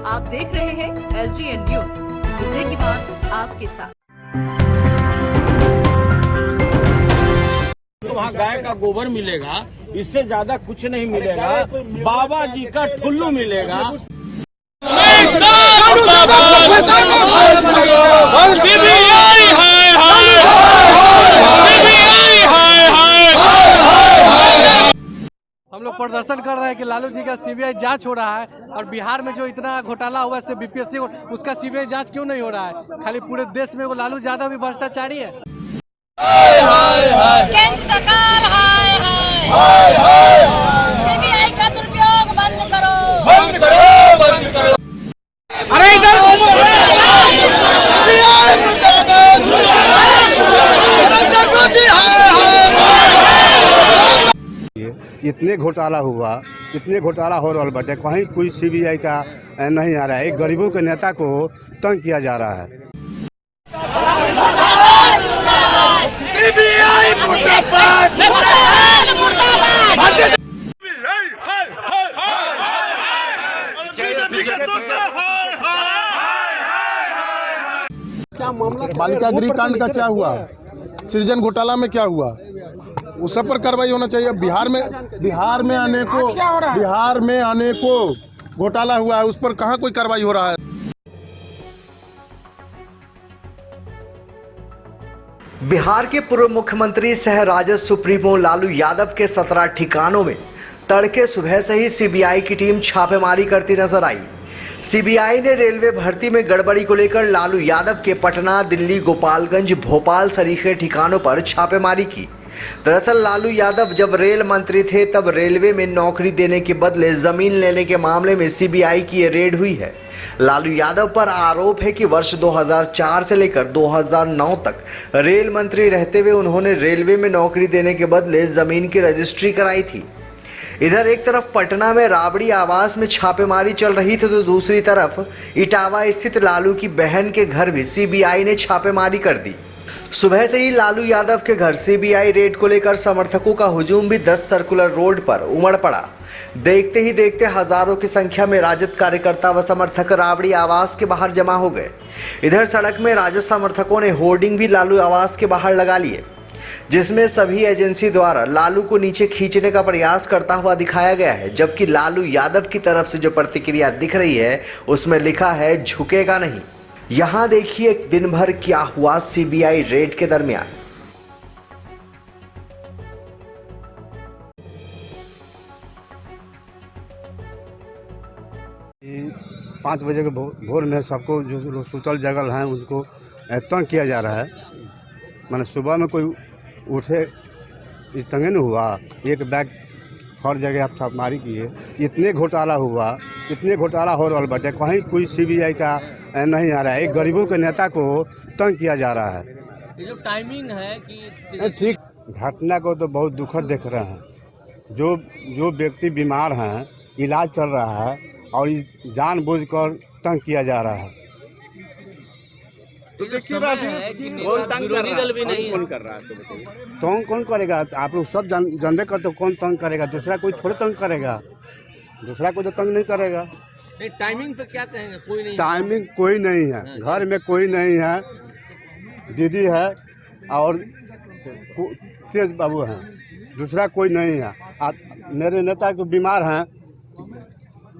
आप देख रहे हैं SDN न्यूज, मुद्दे की बात आपके साथ। वहाँ गाय का गोबर मिलेगा, इससे ज्यादा कुछ नहीं मिलेगा। बाबा जी का ठुल्लू मिलेगा। हम लोग प्रदर्शन कर रहे हैं कि लालू जी का सीबीआई जांच हो रहा है और बिहार में जो इतना घोटाला हुआ है बीपीएससी उसका सीबीआई जांच क्यों नहीं हो रहा है। खाली पूरे देश में वो लालू यादव भी भ्रष्टाचारी है। केंद्र सरकार हाय हाय सीबीआई का दुरुपयोग बंद करो, बंद करो, बंद करो। अरे इधर इतने घोटाला हुआ, इतने घोटाला हो रहा बटे कहीं कोई सीबीआई का नहीं आ रहा है। एक गरीबों के नेता को तंग किया जा रहा है। सीबीआई मुर्दाबाद, मुर्दाबाद, मुर्दाबाद। क्या मामला बालिका गृह कांड का क्या हुआ, सृजन घोटाला में क्या हुआ, उस सब पर कार्रवाई होना चाहिए। बिहार में अनेकों घोटाला हुआ है, उस पर कहाँ कोई कार्रवाई हो रहा है। बिहार के पूर्व मुख्यमंत्री सह राजद सुप्रीमो लालू यादव के 17 ठिकानों में तड़के सुबह से ही सीबीआई की टीम छापेमारी करती नजर आई। सीबीआई ने रेलवे भर्ती में गड़बड़ी को लेकर लालू यादव के पटना, दिल्ली, गोपालगंज, भोपाल सरीखे ठिकानों पर छापेमारी की। दरअसल लालू यादव जब रेल मंत्री थे तब रेलवे में नौकरी देने के बदले जमीन लेने के मामले में सीबीआई की ये रेड हुई है। लालू यादव पर आरोप है कि वर्ष 2004 से लेकर 2009 तक रेल मंत्री रहते हुए उन्होंने रेलवे में नौकरी देने के बदले जमीन की रजिस्ट्री कराई थी। इधर एक तरफ पटना में राबड़ी आवास में छापेमारी चल रही थी तो दूसरी तरफ इटावा स्थित लालू की बहन के घर भी सीबीआई ने छापेमारी कर दी। सुबह से ही लालू यादव के घर सीबीआई रेड को लेकर समर्थकों का हुजूम भी 10 सर्कुलर रोड पर उमड़ पड़ा। देखते ही देखते हजारों की संख्या में राजद कार्यकर्ता व समर्थक राबड़ी आवास के बाहर जमा हो गए। इधर सड़क में राजद समर्थकों ने होर्डिंग भी लालू आवास के बाहर लगा लिए, जिसमें सभी एजेंसी द्वारा लालू को नीचे खींचने का प्रयास करता हुआ दिखाया गया है। जबकि लालू यादव की तरफ से जो प्रतिक्रिया दिख रही है उसमें लिखा है झुकेगा नहीं। यहां देखिए दिन भर क्या हुआ सीबीआई रेड के दरमियान। 5 बजे के भोर में सबको जो लोग सुतल जगल हैं उनको तंग किया जा रहा है। मैंने सुबह में कोई उठे इस तंगे नहीं हुआ। एक बैग हर जगह आप छापेमारी किए, इतने घोटाला हुआ, इतने घोटाला हो रहा बटे कहीं कोई सीबीआई का नहीं आ रहा है। एक गरीबों के नेता को तंग किया जा रहा है। ये जो टाइमिंग है कि ठीक घटना को तो बहुत दुखद देख रहे हैं। जो व्यक्ति बीमार हैं, इलाज चल रहा है और जानबूझकर तंग किया जा रहा है। तो देखिए बात है कि विरोधी दल भी नहीं कौन कर रहा है, तो कौन करेगा? आप लोग सब जानबे करते हो कौन तंग करेगा। दूसरा कोई थोड़े तंग करेगा, दूसरा कोई तो तंग नहीं करेगा। नहीं, टाइमिंग पे क्या कहेंगे? कोई नहीं, टाइमिंग कोई नहीं है, घर में कोई नहीं है, दीदी है और तेज बाबू हैं, दूसरा कोई नहीं है। मेरे नेता को बीमार हैं,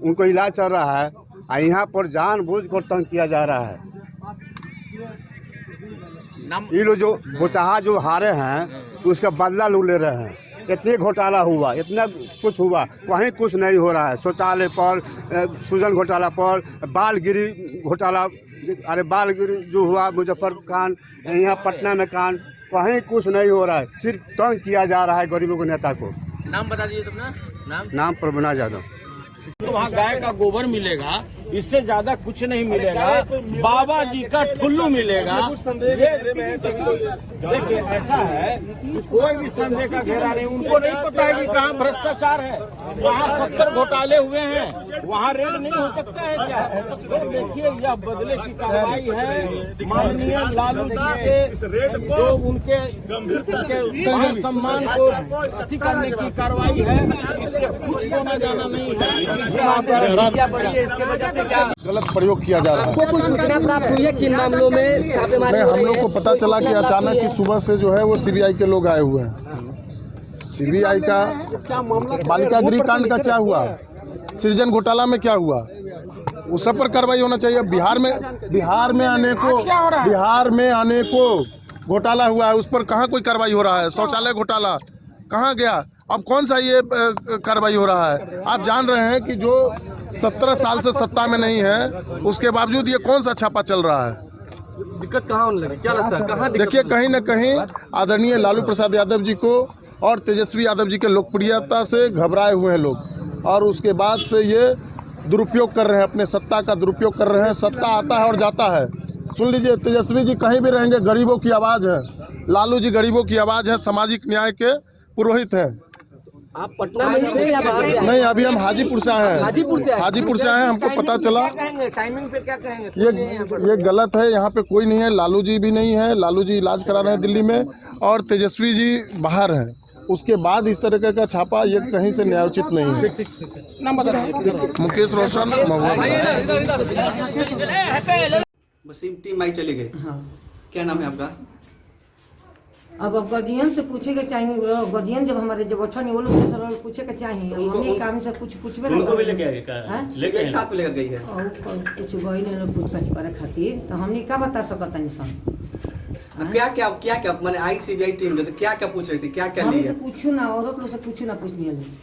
उनको इलाज चल रहा है और यहाँ पर जानबूझकर तंग किया जा रहा है। ये लोग जो घोटाला जो हारे हैं उसका बदला लोग ले रहे हैं। इतने घोटाला हुआ, इतना कुछ हुआ, कहीं कुछ नहीं हो रहा है। शौचालय पर, सृजन घोटाला पर, बालगिरी घोटाला, अरे बालगिरी जो हुआ मुजफ्फरपुर कांड, यहाँ पटना में कांड, कहीं कुछ नहीं हो रहा है। सिर्फ तंग किया जा रहा है गरीबों के नेता को। नाम बता दीजिए अपना नाम। नाम प्रभुना यादव। तो वहाँ गाय का गोबर मिलेगा, इससे ज्यादा कुछ नहीं मिलेगा। बाबा जी का ठुल्लू मिलेगा। देखिए ऐसा है कि कोई भी संदेह का घेरा नहीं, उनको नहीं पता है कि कहाँ भ्रष्टाचार है। वहाँ 70 घोटाले हुए हैं, वहाँ रेड नहीं हो सकता है क्या? तो देखिए यह बदले की कार्रवाई है माननीय लालू जी के, जो उनके मान सम्मान को अति करने की कार्रवाई है। इससे कुछ होना जाना नहीं है। गलत प्रयोग किया जा रहा है। कुछ सूचना प्राप्त हुई है किन मामलों में छापेमारी हो हम रही लोग को है? पता चला कि अचानक की सुबह से जो है वो सीबीआई के लोग आए हुए हैं। सीबीआई का बालिका गृह कांड का क्या हुआ, सृजन घोटाला में क्या हुआ, उस सब पर कार्रवाई होना चाहिए। बिहार में अनेकों घोटाला हुआ है, उस पर कहाँ कोई कार्रवाई हो रहा है? शौचालय घोटाला कहाँ गया? अब कौन सा ये कार्रवाई हो रहा है? आप जान रहे हैं कि जो 17 साल से सत्ता में नहीं है, उसके बावजूद ये कौन सा छापा चल रहा है? दिक्कत कहाँ होने लगी, क्या लगता है कहाँ दिक्कत? देखिए कहीं न कहीं आदरणीय लालू प्रसाद यादव जी को और तेजस्वी यादव जी के लोकप्रियता से घबराए हुए हैं लोग, और उसके बाद से ये दुरुपयोग कर रहे हैं, अपने सत्ता का दुरुपयोग कर रहे हैं। सत्ता आता है और जाता है। सुन लीजिए, तेजस्वी जी कहीं भी रहेंगे गरीबों की आवाज़ है, लालू जी गरीबों की आवाज़ है, सामाजिक न्याय के पुरोहित हैं। आप पटना में ही थे या बाहर से आए? नहीं, अभी हम हाजीपुर से आए हैं। हाजीपुर से आए हैं, हमको पता चला। टाइमिंग पे क्या कहेंगे? ये गलत है, यहाँ पे कोई नहीं है, लालू जी भी नहीं है। लालू जी इलाज करा रहे हैं दिल्ली में और तेजस्वी जी बाहर हैं। उसके बाद इस तरह का छापा ये कहीं से न्यायोचित नहीं है। मुकेश रोशन, वसीम टीम आई चली गई। हाँ। क्या नाम है आपका? अब गार्जियन से पूछेगा चाहिए, गार्जियन जब हमारे जब बैठा नहीं वो लोग से सवाल पूछेगा चाहिए, हमने काम से कुछ पूछबे ना। उनको भी लेके आए क्या? लेके एक साथ में लेकर गई है और कुछ गई नहीं लोग पूछताछ करे खातिर, तो हमने क्या बता सकता इंसान? अब क्या मैंने आई सीबीआई टीम जो क्या पूछ रही थी, क्या हमसे से पूछू ना, औरत लोग से पूछू ना, पूछनी है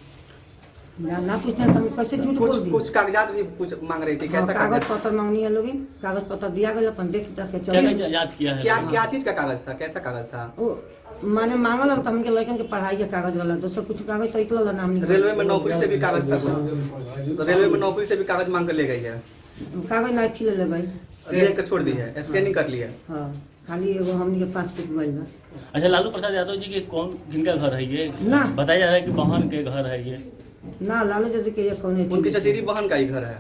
ना पूछना तो हम कैसे झूठ बोल दी? कुछ कागजात भी मांग रही थी, कैसा कागज पत्र मांगनी है लोग, कागज पत्र दिया गया, अपन देख के चल जांच किया है। क्या चीज का कागज था, कैसा कागज था? माने मांगल तो हमके लड़कन के पढ़ाई के कागज वाला, दोसर कुछ कागज तो इकला नाम नहीं। रेलवे में नौकरी से भी कागज था, तो रेलवे में नौकरी से भी कागज मांग कर ले गई है। कागज नहीं खिले ले गई, लेकर छोड़ दी है, स्कैनिंग कर लिया। हाँ, खाली एगो हमनी के पास पिक गइल बा। अच्छा, लालू प्रसाद यादव जी के कौन किनका घर है ये? ना बताया जा रहा है कि बहन के घर है ये। ना, लालू जी के ये कौन है? उनकी चचेरी बहन का ही घर है।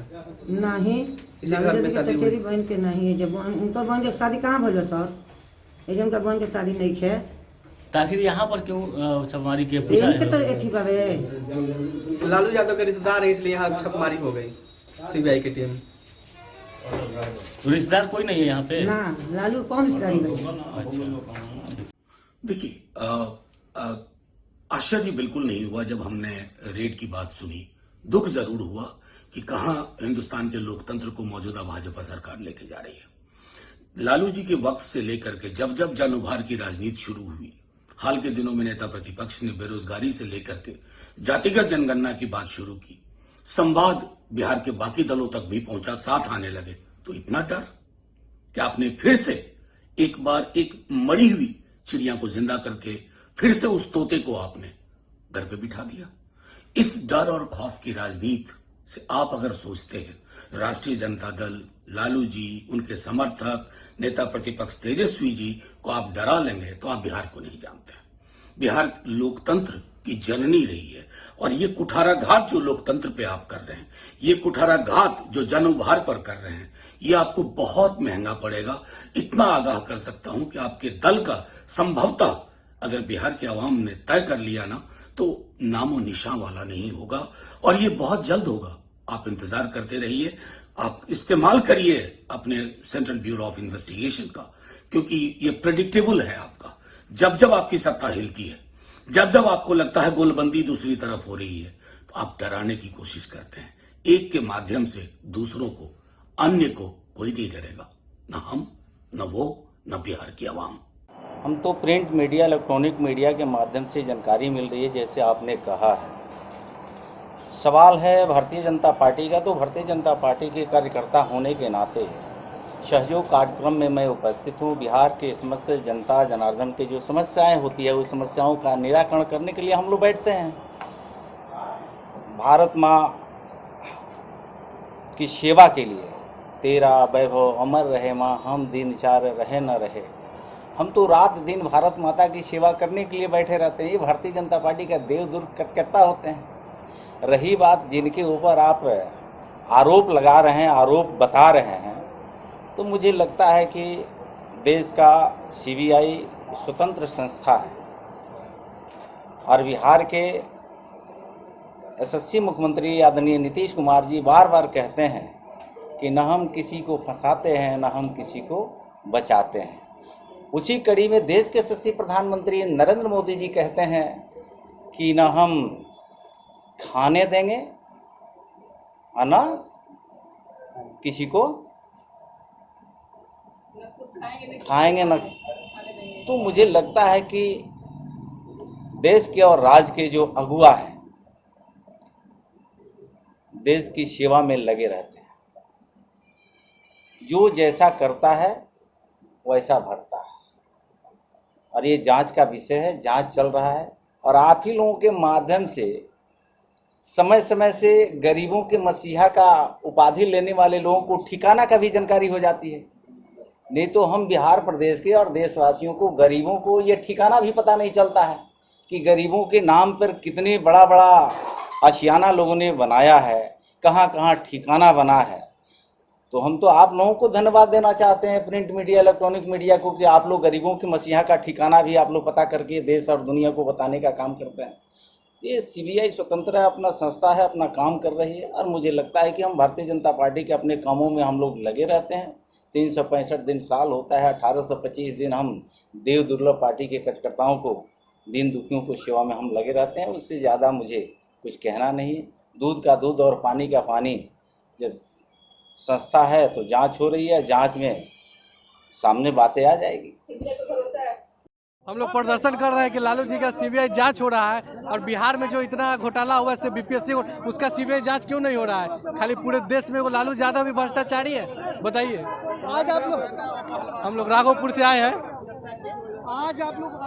नहीं, लालू जी के चचेरी बहन के नहीं है। जब उनका बहन के शादी कहाँ भइल सर? एजन का बहन के शादी नहीं है। आखिर यहाँ पर क्यों छापेमारी के पूछा है? तो एठी बाबे लालू यादव के रिश्तेदार है, इसलिए यहाँ छापेमारी हो गई सीबीआई की टीम। रिश्तेदार कोई नहीं है यहाँ पे? ना, लालू कौन रिश्तेदारी? देखिए, आश्चर्य बिल्कुल नहीं हुआ जब हमने रेड की बात सुनी। दुख जरूर हुआ कि कहां हिंदुस्तान के लोकतंत्र को मौजूदा भाजपा सरकार लेके जा रही है। लालू जी के वक्त से लेकर के जब जब जन उभार की राजनीति शुरू हुई, हाल के दिनों में नेता प्रतिपक्ष ने बेरोजगारी से लेकर के जातिगत जनगणना की बात शुरू की। संवाद बिहार के बाकी दलों तक भी पहुंचा, साथ आने लगे। तो इतना डर कि आपने फिर से एक बार एक मरी हुई चिड़िया को जिंदा करके फिर से उस तोते को आपने घर पे बिठा दिया। इस डर और खौफ की राजनीति से आप अगर सोचते हैं राष्ट्रीय जनता दल, लालू जी, उनके समर्थक, नेता प्रतिपक्ष तेजस्वी जी को आप डरा लेंगे तो आप बिहार को नहीं जानते। बिहार लोकतंत्र की जननी रही है और ये कुठाराघात जो लोकतंत्र पे आप कर रहे हैं, ये कुठाराघात जो जन उभार पर कर रहे हैं, ये आपको बहुत महंगा पड़ेगा। इतना आगाह कर सकता हूं कि आपके दल का संभवतः अगर बिहार के आवाम ने तय कर लिया ना तो नामो निशान वाला नहीं होगा और ये बहुत जल्द होगा। आप इंतजार करते रहिए, आप इस्तेमाल करिए अपने सेंट्रल ब्यूरो ऑफ इन्वेस्टिगेशन का, क्योंकि ये प्रेडिक्टेबल है आपका। जब जब आपकी सत्ता हिलती है, जब जब आपको लगता है गोलबंदी दूसरी तरफ हो रही है, तो आप डराने की कोशिश करते हैं। एक के माध्यम से दूसरों को, अन्य को कोई नहीं डरेगा, न हम, न वो, न बिहार की आवाम। हम तो प्रिंट मीडिया, इलेक्ट्रॉनिक मीडिया के माध्यम से जानकारी मिल रही है, जैसे आपने कहा है। सवाल है भारतीय जनता पार्टी का, तो भारतीय जनता पार्टी के कार्यकर्ता होने के नाते सहयोग कार्यक्रम में मैं उपस्थित हूँ। बिहार के समस्त जनता जनार्दन के जो समस्याएं होती है, उस समस्याओं का निराकरण करने के लिए हम लोग बैठते हैं। भारत माँ की सेवा के लिए। तेरा वैभव अमर रहे माँ, हम दिन चार रहे न रहे। हम तो रात दिन भारत माता की सेवा करने के लिए बैठे रहते हैं। ये भारतीय जनता पार्टी का देवदुर्ग कटकटता होते हैं। रही बात जिनके ऊपर आप आरोप लगा रहे हैं, आरोप बता रहे हैं, तो मुझे लगता है कि देश का सीबीआई स्वतंत्र संस्था है और बिहार के यशस्वी मुख्यमंत्री आदरणीय नीतीश कुमार जी बार बार कहते हैं कि न हम किसी को फंसाते हैं, न हम किसी को बचाते हैं। उसी कड़ी में देश के यशस्वी प्रधानमंत्री नरेंद्र मोदी जी कहते हैं कि न हम खाने देंगे और न किसी को खाएंगे न। तो मुझे लगता है कि देश के और राज्य के जो अगुआ हैं देश की सेवा में लगे रहते हैं। जो जैसा करता है वैसा भरता है और ये जांच का विषय है, जांच चल रहा है। और आप ही लोगों के माध्यम से समय समय से गरीबों के मसीहा का उपाधि लेने वाले लोगों को ठिकाना का भी जानकारी हो जाती है। नहीं तो हम बिहार प्रदेश के और देशवासियों को, गरीबों को ये ठिकाना भी पता नहीं चलता है कि गरीबों के नाम पर कितने बड़ा बड़ा आशियाना लोगों ने बनाया है, कहाँ कहाँ ठिकाना बना है। तो हम तो आप लोगों को धन्यवाद देना चाहते हैं, प्रिंट मीडिया, इलेक्ट्रॉनिक मीडिया को, कि आप लोग गरीबों के मसीहा का ठिकाना भी आप लोग पता करके देश और दुनिया को बताने का काम करते हैं। ये सीबीआई स्वतंत्र है, अपना संस्था है, अपना काम कर रही है। और मुझे लगता है कि हम भारतीय जनता पार्टी के अपने कामों में हम लोग लगे रहते हैं। 365 दिन साल होता है, 1825 दिन हम देव दुर्लभ पार्टी के कार्यकर्ताओं को, दीन दुखियों को सेवा में हम लगे रहते हैं। उससे ज़्यादा मुझे कुछ कहना नहीं है। दूध का दूध और पानी का पानी। जब संस्था है तो जांच हो रही है, जांच में सामने बातें आ जाएगी। हम लोग प्रदर्शन कर रहे हैं कि लालू जी का सीबीआई जांच हो रहा है और बिहार में जो इतना घोटाला हुआ है बीपीएससी उसका सीबीआई जांच क्यों नहीं हो रहा है? खाली पूरे देश में वो लालू यादव भी भ्रष्टाचारी है। बताइए। आज आप लोग, हम लोग राघोपुर से आए हैं। आज आप लोग